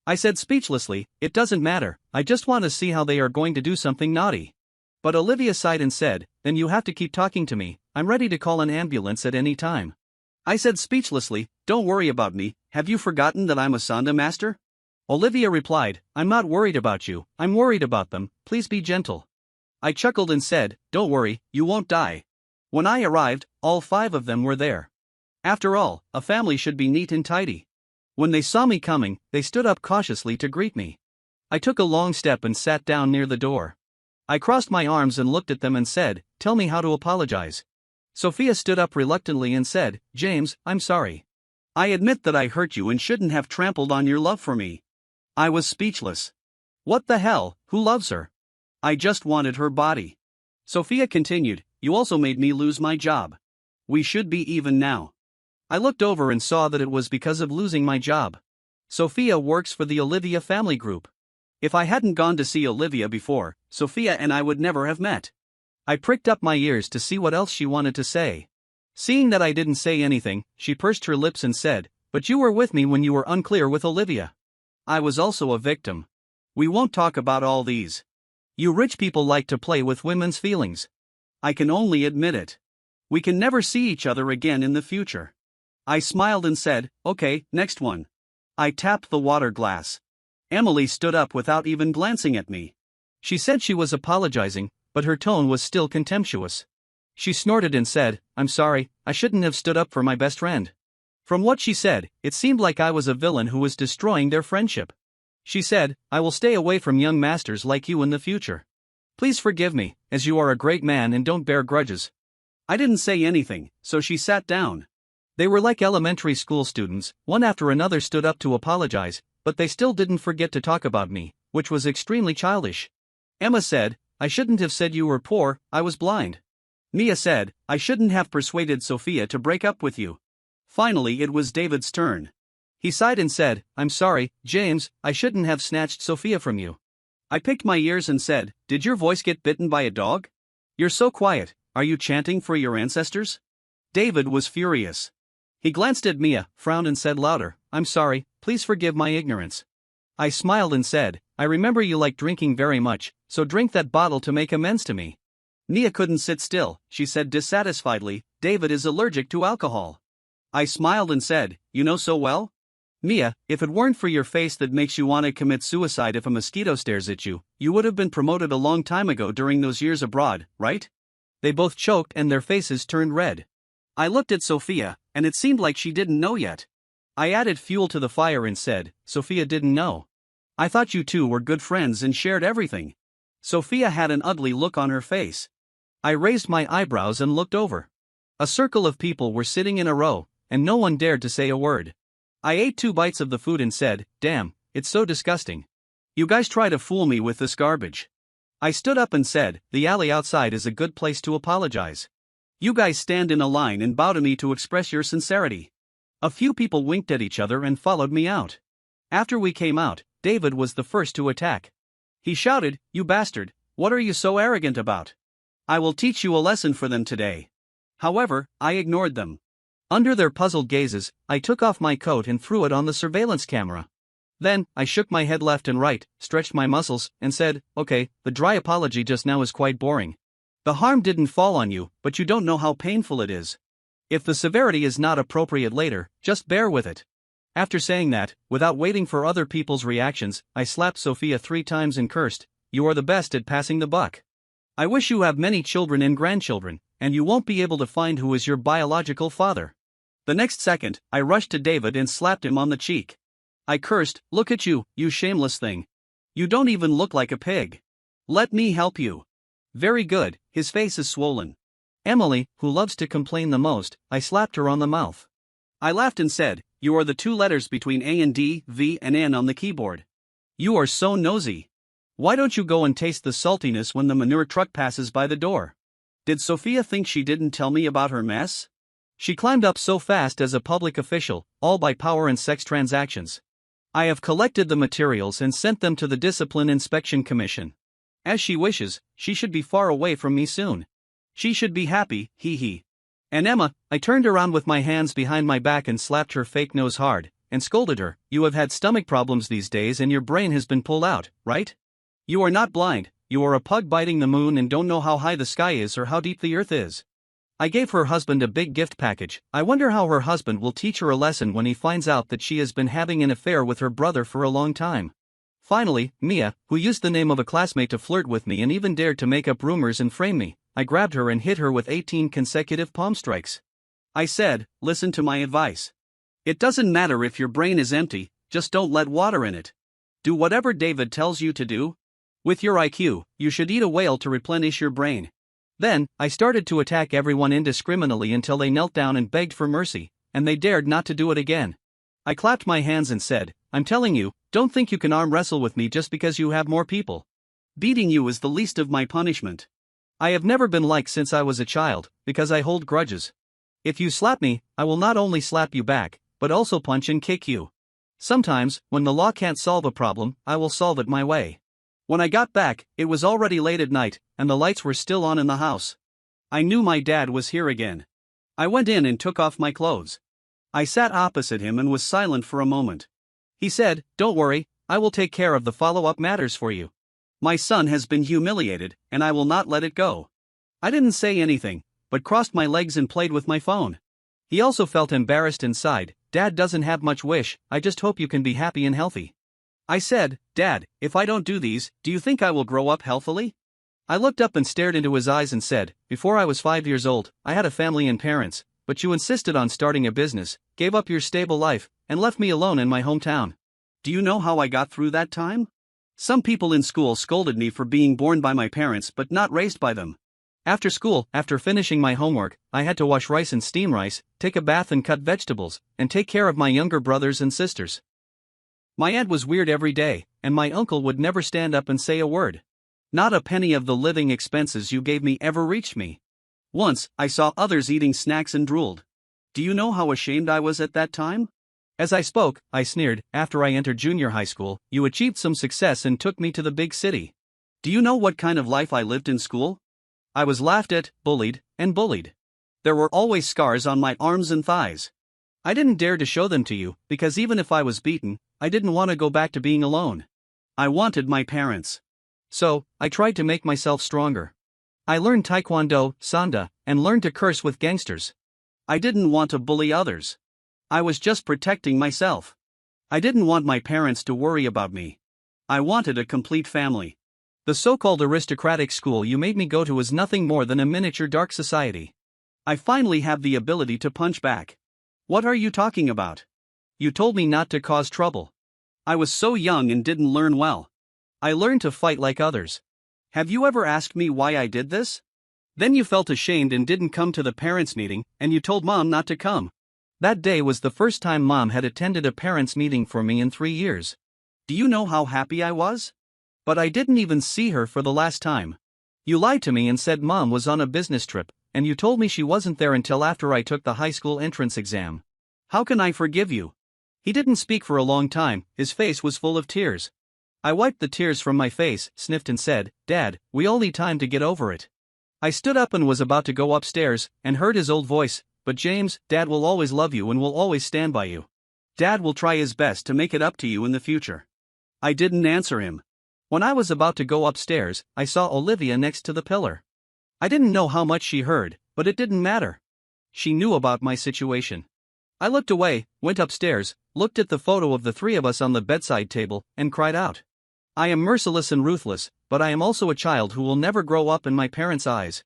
I said speechlessly, it doesn't matter, I just want to see how they are going to do something naughty. But Olivia sighed and said, then you have to keep talking to me, I'm ready to call an ambulance at any time. I said speechlessly, don't worry about me, have you forgotten that I'm a Sanda master? Olivia replied, I'm not worried about you, I'm worried about them, please be gentle. I chuckled and said, don't worry, you won't die. When I arrived, all 5 of them were there. After all, a family should be neat and tidy. When they saw me coming, they stood up cautiously to greet me. I took a long step and sat down near the door. I crossed my arms and looked at them and said, tell me how to apologize. Sophia stood up reluctantly and said, James, I'm sorry. I admit that I hurt you and shouldn't have trampled on your love for me. I was speechless. What the hell, who loves her? I just wanted her body. Sophia continued, you also made me lose my job. We should be even now. I looked over and saw that it was because of losing my job. Sophia works for the Olivia family group. If I hadn't gone to see Olivia before, Sophia and I would never have met. I pricked up my ears to see what else she wanted to say. Seeing that I didn't say anything, she pursed her lips and said, "But you were with me when you were unclear with Olivia. I was also a victim. We won't talk about all these. You rich people like to play with women's feelings. I can only admit it. We can never see each other again in the future." I smiled and said, "Okay, next one." I tapped the water glass. Emily stood up without even glancing at me. She said she was apologizing, but her tone was still contemptuous. She snorted and said, "I'm sorry, I shouldn't have stood up for my best friend." From what she said, it seemed like I was a villain who was destroying their friendship. She said, "I will stay away from young masters like you in the future. Please forgive me, as you are a great man and don't bear grudges." I didn't say anything, so she sat down. They were like elementary school students, one after another stood up to apologize, but they still didn't forget to talk about me, which was extremely childish. Emma said, "I shouldn't have said you were poor, I was blind." Mia said, "I shouldn't have persuaded Sophia to break up with you." Finally, it was David's turn. He sighed and said, "I'm sorry, James, I shouldn't have snatched Sophia from you." I picked my ears and said, "Did your voice get bitten by a dog? You're so quiet, are you chanting for your ancestors?" David was furious. He glanced at Mia, frowned and said louder, "I'm sorry, please forgive my ignorance." I smiled and said, "I remember you like drinking very much, so drink that bottle to make amends to me." Mia couldn't sit still, she said dissatisfiedly, "David is allergic to alcohol." I smiled and said, "You know so well?" "Mia, if it weren't for your face that makes you want to commit suicide if a mosquito stares at you, you would have been promoted a long time ago during those years abroad, right?" They both choked and their faces turned red. I looked at Sophia, and it seemed like she didn't know yet. I added fuel to the fire and said, "Sophia didn't know. I thought you two were good friends and shared everything." Sophia had an ugly look on her face. I raised my eyebrows and looked over. A circle of people were sitting in a row, and no one dared to say a word. I ate 2 bites of the food and said, "Damn, it's so disgusting. You guys try to fool me with this garbage." I stood up and said, "The alley outside is a good place to apologize. You guys stand in a line and bow to me to express your sincerity." A few people winked at each other and followed me out. After we came out, David was the first to attack. He shouted, "You bastard, what are you so arrogant about? I will teach you a lesson for them today." However, I ignored them. Under their puzzled gazes, I took off my coat and threw it on the surveillance camera. Then, I shook my head left and right, stretched my muscles, and said, "Okay, the dry apology just now is quite boring. The harm didn't fall on you, but you don't know how painful it is. If the severity is not appropriate later, just bear with it." After saying that, without waiting for other people's reactions, I slapped Sophia 3 times and cursed, "You are the best at passing the buck. I wish you have many children and grandchildren, and you won't be able to find who is your biological father." The next second, I rushed to David and slapped him on the cheek. I cursed, "Look at you, you shameless thing. You don't even look like a pig. Let me help you." "Very good, his face is swollen." Emily, who loves to complain the most, I slapped her on the mouth. I laughed and said, "You are the 2 letters between A and D, V and N on the keyboard. You are so nosy. Why don't you go and taste the saltiness when the manure truck passes by the door?" Did Sophia think she didn't tell me about her mess? She climbed up so fast as a public official, all by power and sex transactions. I have collected the materials and sent them to the Discipline Inspection Commission. As she wishes, she should be far away from me soon. She should be happy, hee hee. And Emma, I turned around with my hands behind my back and slapped her fake nose hard, and scolded her, "You have had stomach problems these days and your brain has been pulled out, right? You are not blind, you are a pug biting the moon and don't know how high the sky is or how deep the earth is." I gave her husband a big gift package. I wonder how her husband will teach her a lesson when he finds out that she has been having an affair with her brother for a long time. Finally, Mia, who used the name of a classmate to flirt with me and even dared to make up rumors and frame me, I grabbed her and hit her with 18 consecutive palm strikes. I said, "Listen to my advice. It doesn't matter if your brain is empty, just don't let water in it. Do whatever David tells you to do. With your IQ, you should eat a whale to replenish your brain." Then, I started to attack everyone indiscriminately until they knelt down and begged for mercy, and they dared not to do it again. I clapped my hands and said, "I'm telling you, don't think you can arm wrestle with me just because you have more people. Beating you is the least of my punishment. I have never been liked since I was a child, because I hold grudges. If you slap me, I will not only slap you back, but also punch and kick you." Sometimes, when the law can't solve a problem, I will solve it my way. When I got back, it was already late at night, and the lights were still on in the house. I knew my dad was here again. I went in and took off my clothes. I sat opposite him and was silent for a moment. He said, "Don't worry, I will take care of the follow-up matters for you. My son has been humiliated, and I will not let it go." I didn't say anything, but crossed my legs and played with my phone. He also felt embarrassed inside. "Dad doesn't have much wish, I just hope you can be happy and healthy." I said, "Dad, if I don't do these, do you think I will grow up healthily?" I looked up and stared into his eyes and said, "Before I was 5 years old, I had a family and parents, but you insisted on starting a business, gave up your stable life, and left me alone in my hometown. Do you know how I got through that time? Some people in school scolded me for being born by my parents but not raised by them. After school, after finishing my homework, I had to wash rice and steam rice, take a bath and cut vegetables, and take care of my younger brothers and sisters. My aunt was weird every day, and my uncle would never stand up and say a word. Not a penny of the living expenses you gave me ever reached me. Once, I saw others eating snacks and drooled. Do you know how ashamed I was at that time? As I spoke, I sneered, "After I entered junior high school, you achieved some success and took me to the big city. Do you know what kind of life I lived in school? I was laughed at, bullied, and bullied. There were always scars on my arms and thighs. I didn't dare to show them to you, because even if I was beaten, I didn't want to go back to being alone. I wanted my parents. So, I tried to make myself stronger. I learned taekwondo, sanda, and learned to curse with gangsters. I didn't want to bully others. I was just protecting myself. I didn't want my parents to worry about me. I wanted a complete family. The so-called aristocratic school you made me go to is nothing more than a miniature dark society. I finally have the ability to punch back. What are you talking about? You told me not to cause trouble. I was so young and didn't learn well. I learned to fight like others. Have you ever asked me why I did this? Then you felt ashamed and didn't come to the parents' meeting, and you told Mom not to come. That day was the first time Mom had attended a parents' meeting for me in 3 years. Do you know how happy I was? But I didn't even see her for the last time. You lied to me and said Mom was on a business trip, and you told me she wasn't there until after I took the high school entrance exam. How can I forgive you? He didn't speak for a long time, his face was full of tears. I wiped the tears from my face, sniffed and said, "Dad, we all need time to get over it." I stood up and was about to go upstairs, and heard his old voice, "But James, Dad will always love you and will always stand by you. Dad will try his best to make it up to you in the future." I didn't answer him. When I was about to go upstairs, I saw Olivia next to the pillar. I didn't know how much she heard, but it didn't matter. She knew about my situation. I looked away, went upstairs, looked at the photo of the three of us on the bedside table, and cried out. I am merciless and ruthless, but I am also a child who will never grow up in my parents' eyes.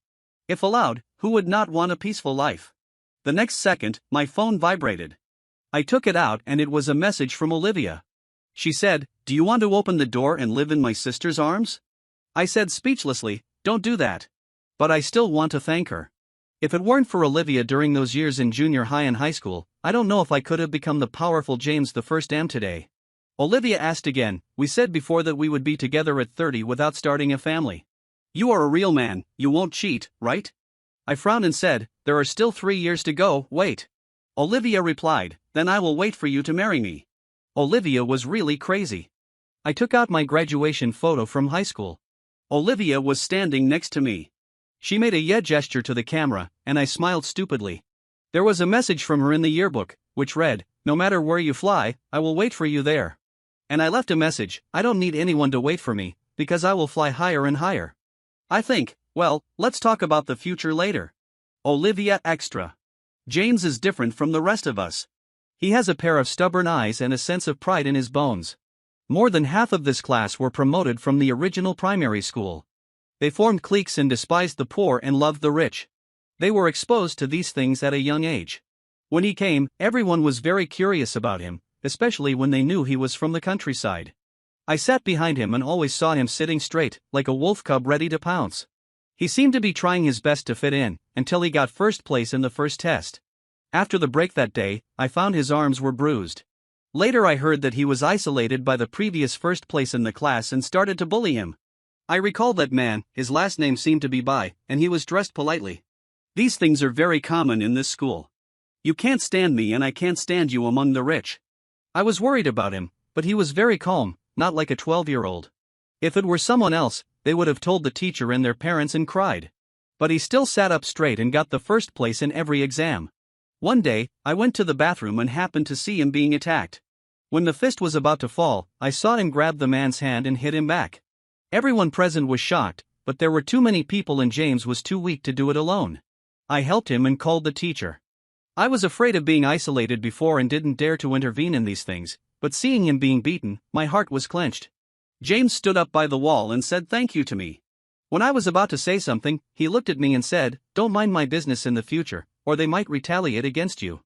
If allowed, who would not want a peaceful life? The next second, my phone vibrated. I took it out and it was a message from Olivia. She said, "Do you want to open the door and live in my sister's arms?" I said speechlessly, "Don't do that." But I still want to thank her. If it weren't for Olivia during those years in junior high and high school, I don't know if I could have become the powerful James the first am today. Olivia asked again, "We said before that we would be together at 30 without starting a family. You are a real man, you won't cheat, right?" I frowned and said, "There are still 3 years to go, wait." Olivia replied, "Then I will wait for you to marry me." Olivia was really crazy. I took out my graduation photo from high school. Olivia was standing next to me. She made a yeah gesture to the camera, and I smiled stupidly. There was a message from her in the yearbook, which read, "No matter where you fly, I will wait for you there." And I left a message, "I don't need anyone to wait for me, because I will fly higher and higher." I think, well, let's talk about the future later. Olivia Extra. James is different from the rest of us. He has a pair of stubborn eyes and a sense of pride in his bones. More than half of this class were promoted from the original primary school. They formed cliques and despised the poor and loved the rich. They were exposed to these things at a young age. When he came, everyone was very curious about him, especially when they knew he was from the countryside. I sat behind him and always saw him sitting straight, like a wolf cub ready to pounce. He seemed to be trying his best to fit in, until he got first place in the first test. After the break that day, I found his arms were bruised. Later I heard that he was isolated by the previous first place in the class and started to bully him. I recall that man, his last name seemed to be Bai, and he was dressed politely. These things are very common in this school. You can't stand me and I can't stand you among the rich. I was worried about him, but he was very calm, not like a 12-year-old. If it were someone else, they would have told the teacher and their parents and cried. But he still sat up straight and got the first place in every exam. One day, I went to the bathroom and happened to see him being attacked. When the fist was about to fall, I saw him grab the man's hand and hit him back. Everyone present was shocked, but there were too many people and James was too weak to do it alone. I helped him and called the teacher. I was afraid of being isolated before and didn't dare to intervene in these things, but seeing him being beaten, my heart was clenched. James stood up by the wall and said thank you to me. When I was about to say something, he looked at me and said, "Don't mind my business in the future, or they might retaliate against you.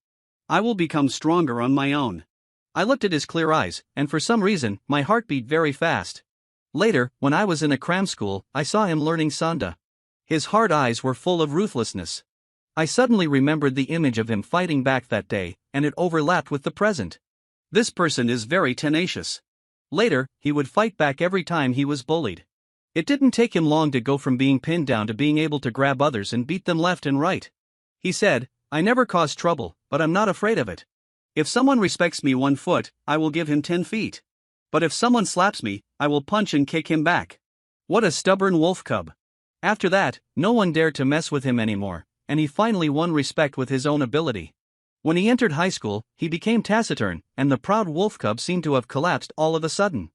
I will become stronger on my own." I looked at his clear eyes, and for some reason, my heart beat very fast. Later, when I was in a cram school, I saw him learning Sanda. His hard eyes were full of ruthlessness. I suddenly remembered the image of him fighting back that day, and it overlapped with the present. This person is very tenacious. Later, he would fight back every time he was bullied. It didn't take him long to go from being pinned down to being able to grab others and beat them left and right. He said, "I never cause trouble, but I'm not afraid of it. If someone respects me 1 foot, I will give him 10 feet. But if someone slaps me, I will punch and kick him back." What a stubborn wolf cub. After that, no one dared to mess with him anymore, and he finally won respect with his own ability. When he entered high school, he became taciturn, and the proud wolf cub seemed to have collapsed all of a sudden.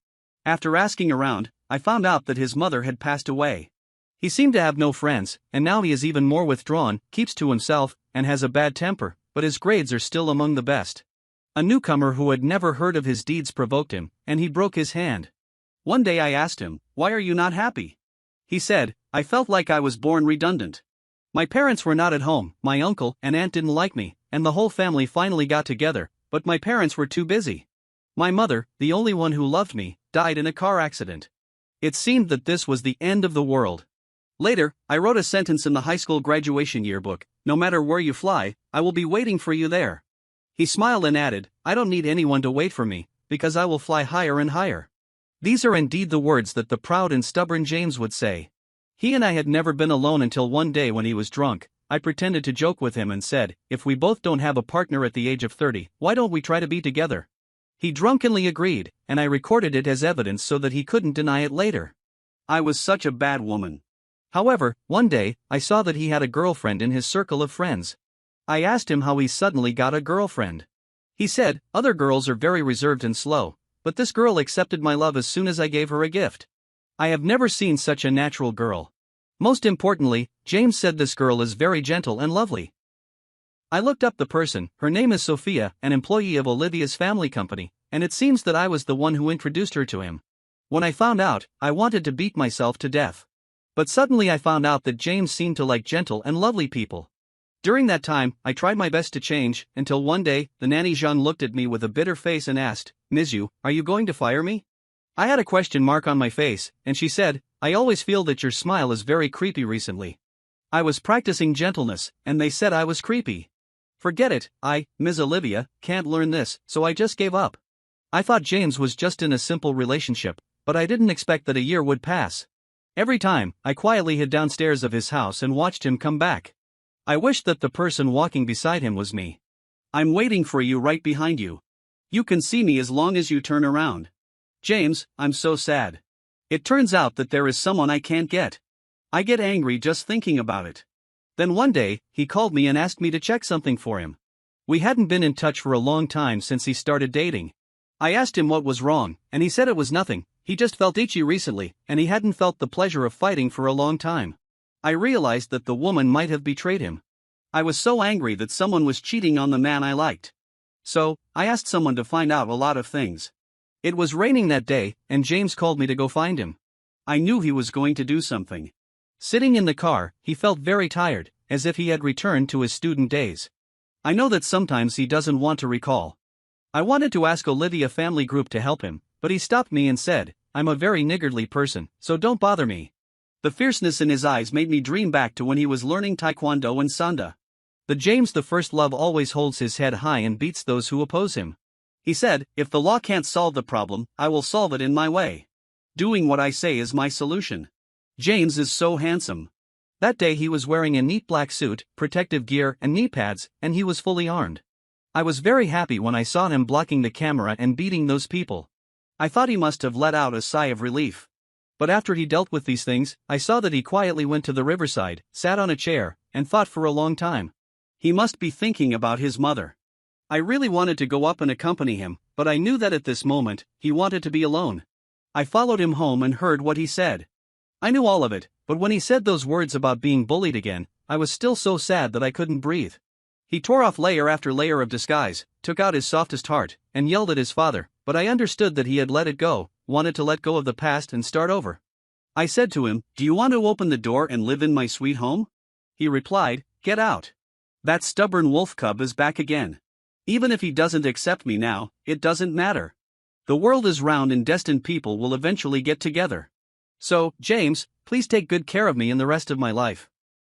After asking around, I found out that his mother had passed away. He seemed to have no friends, and now he is even more withdrawn, keeps to himself, and has a bad temper, but his grades are still among the best. A newcomer who had never heard of his deeds provoked him, and he broke his hand. One day I asked him, "Why are you not happy?" He said, "I felt like I was born redundant. My parents were not at home, my uncle and aunt didn't like me, and the whole family finally got together, but my parents were too busy. My mother, the only one who loved me, died in a car accident. It seemed that this was the end of the world." Later, I wrote a sentence in the high school graduation yearbook, "No matter where you fly, I will be waiting for you there." He smiled and added, "I don't need anyone to wait for me, because I will fly higher and higher." These are indeed the words that the proud and stubborn James would say. He and I had never been alone until one day when he was drunk. I pretended to joke with him and said, "If we both don't have a partner at the age of 30, why don't we try to be together?" He drunkenly agreed, and I recorded it as evidence so that he couldn't deny it later. I was such a bad woman. However, one day, I saw that he had a girlfriend in his circle of friends. I asked him how he suddenly got a girlfriend. He said, "Other girls are very reserved and slow, but this girl accepted my love as soon as I gave her a gift. I have never seen such a natural girl. Most importantly, James said this girl is very gentle and lovely." I looked up the person. Her name is Sophia, an employee of Olivia's family company, and it seems that I was the one who introduced her to him. When I found out, I wanted to beat myself to death. But suddenly I found out that James seemed to like gentle and lovely people. During that time, I tried my best to change, until one day, the nanny Jean looked at me with a bitter face and asked, "Mizu, are you going to fire me?" I had a question mark on my face, and she said, "I always feel that your smile is very creepy recently." I was practicing gentleness, and they said I was creepy. Forget it, Ms. Olivia, can't learn this, so I just gave up. I thought James was just in a simple relationship, but I didn't expect that a year would pass. Every time, I quietly hid downstairs of his house and watched him come back. I wished that the person walking beside him was me. "I'm waiting for you right behind you. You can see me as long as you turn around." James, I'm so sad. It turns out that there is someone I can't get. I get angry just thinking about it. Then one day, he called me and asked me to check something for him. We hadn't been in touch for a long time since he started dating. I asked him what was wrong, and he said it was nothing. He just felt itchy recently, and he hadn't felt the pleasure of fighting for a long time. I realized that the woman might have betrayed him. I was so angry that someone was cheating on the man I liked. So, I asked someone to find out a lot of things. It was raining that day, and James called me to go find him. I knew he was going to do something. Sitting in the car, he felt very tired, as if he had returned to his student days. I know that sometimes he doesn't want to recall. I wanted to ask Olivia family group to help him, but he stopped me and said, "I'm a very niggardly person, so don't bother me." The fierceness in his eyes made me dream back to when he was learning Taekwondo and Sanda. The James the First love always holds his head high and beats those who oppose him. He said, "If the law can't solve the problem, I will solve it in my way. Doing what I say is my solution." James is so handsome. That day he was wearing a neat black suit, protective gear and knee pads, and he was fully armed. I was very happy when I saw him blocking the camera and beating those people. I thought he must have let out a sigh of relief. But after he dealt with these things, I saw that he quietly went to the riverside, sat on a chair, and thought for a long time. He must be thinking about his mother. I really wanted to go up and accompany him, but I knew that at this moment, he wanted to be alone. I followed him home and heard what he said. I knew all of it, but when he said those words about being bullied again, I was still so sad that I couldn't breathe. He tore off layer after layer of disguise, took out his softest heart, and yelled at his father, but I understood that he had let it go, wanted to let go of the past and start over. I said to him, "Do you want to open the door and live in my sweet home?" He replied, "Get out. That stubborn wolf cub is back again. Even if he doesn't accept me now, it doesn't matter. The world is round and destined people will eventually get together. So, James, please take good care of me in the rest of my life."